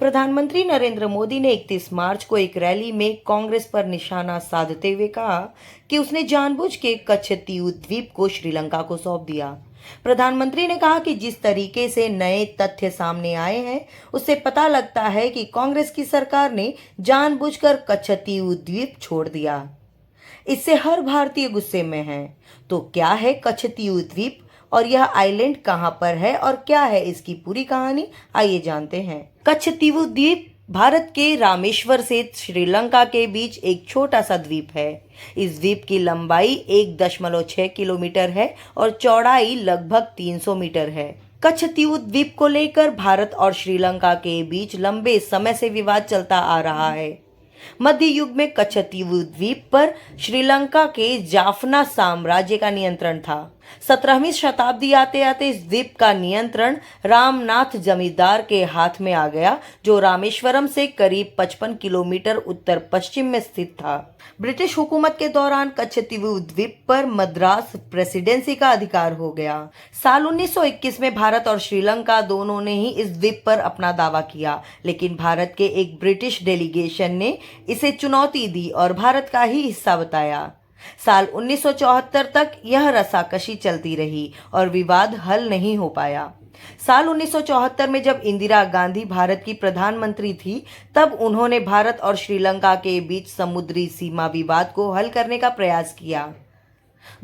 प्रधानमंत्री नरेंद्र मोदी ने 31 मार्च को एक रैली में कांग्रेस पर निशाना साधते हुए कहा कि उसने जानबूझ के कच्छतीउ द्वीप को श्रीलंका को सौंप दिया। प्रधानमंत्री ने कहा कि जिस तरीके से नए तथ्य सामने आए हैं उससे पता लगता है कि कांग्रेस की सरकार ने जानबूझकर कच्छतीउ द्वीप छोड़ दिया। इससे हर भारतीय गुस्से में है। तो क्या है कच्छतीउ द्वीप और यह आइलैंड कहां पर है और क्या है इसकी पूरी कहानी, आइए जानते हैं। कच्छतीउ द्वीप भारत के रामेश्वर से श्रीलंका के बीच एक छोटा सा द्वीप है। इस द्वीप की लंबाई 1.6 किलोमीटर है और चौड़ाई लगभग 300 मीटर है। कच्छतीउ द्वीप को लेकर भारत और श्रीलंका के बीच लंबे समय से विवाद चलता आ रहा है। मध्य युग में कच्छतीउ द्वीप पर श्रीलंका के जाफना साम्राज्य का नियंत्रण था। 17वीं शताब्दी आते आते इस द्वीप का नियंत्रण रामनाथ जमींदार के हाथ में आ गया, जो रामेश्वरम से करीब 55 किलोमीटर उत्तर पश्चिम में स्थित था। ब्रिटिश हुकूमत के दौरान कच्छतीउ द्वीप पर मद्रास प्रेसिडेंसी का अधिकार हो गया। साल 1921 में भारत और श्रीलंका दोनों ने ही इस द्वीप पर अपना दावा किया, लेकिन भारत के एक ब्रिटिश डेलीगेशन ने इसे चुनौती दी और भारत का ही हिस्सा बताया। साल 1974 तक यह रस्साकशी चलती रही और विवाद हल नहीं हो पाया। साल 1974 में जब इंदिरा गांधी भारत की प्रधानमंत्री थी, तब उन्होंने भारत और श्रीलंका के बीच समुद्री सीमा विवाद को हल करने का प्रयास किया।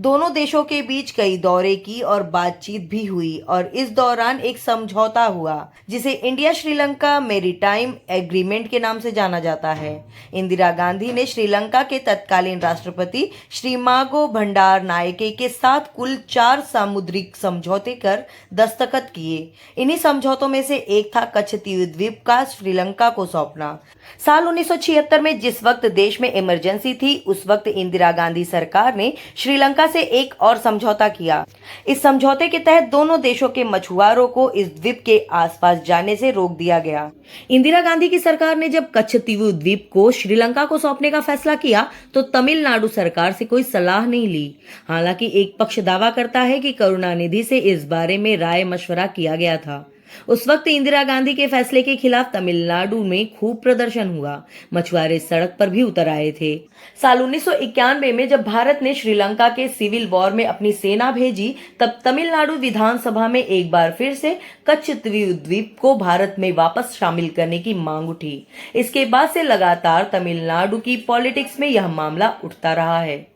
दोनों देशों के बीच कई दौरे की और बातचीत भी हुई और इस दौरान एक समझौता हुआ जिसे इंडिया श्रीलंका मैरीटाइम एग्रीमेंट के नाम से जाना जाता है। इंदिरा गांधी ने श्रीलंका के तत्कालीन राष्ट्रपति श्री मागो भंडार नायके के साथ कुल 4 सामुद्रिक समझौते कर दस्तखत किए। इन्हीं समझौतों में से एक था कच्छतीउ द्वीप का श्रीलंका को सौंपना। साल 1976 में जिस वक्त देश में इमरजेंसी थी, उस वक्त इंदिरा गांधी सरकार ने श्रीलंका से एक और समझौता किया। इस समझौते के तहत दोनों देशों के मछुआरों को इस द्वीप के आसपास जाने से रोक दिया गया। इंदिरा गांधी की सरकार ने जब कच्छतीउ द्वीप को श्रीलंका को सौंपने का फैसला किया तो तमिलनाडु सरकार से कोई सलाह नहीं ली। हालांकि एक पक्ष दावा करता है कि करुणानिधि से इस बारे में राय मशवरा किया गया था। उस वक्त इंदिरा गांधी के फैसले के खिलाफ तमिलनाडु में खूब प्रदर्शन हुआ। मछुआरे सड़क पर भी उतर आए थे। साल 1991 में जब भारत ने श्रीलंका के सिविल वॉर में अपनी सेना भेजी, तब तमिलनाडु विधानसभा में एक बार फिर से कच्छतीउ द्वीप को भारत में वापस शामिल करने की मांग उठी। इसके बाद से लगातार तमिलनाडु की पॉलिटिक्स में यह मामला उठता रहा है।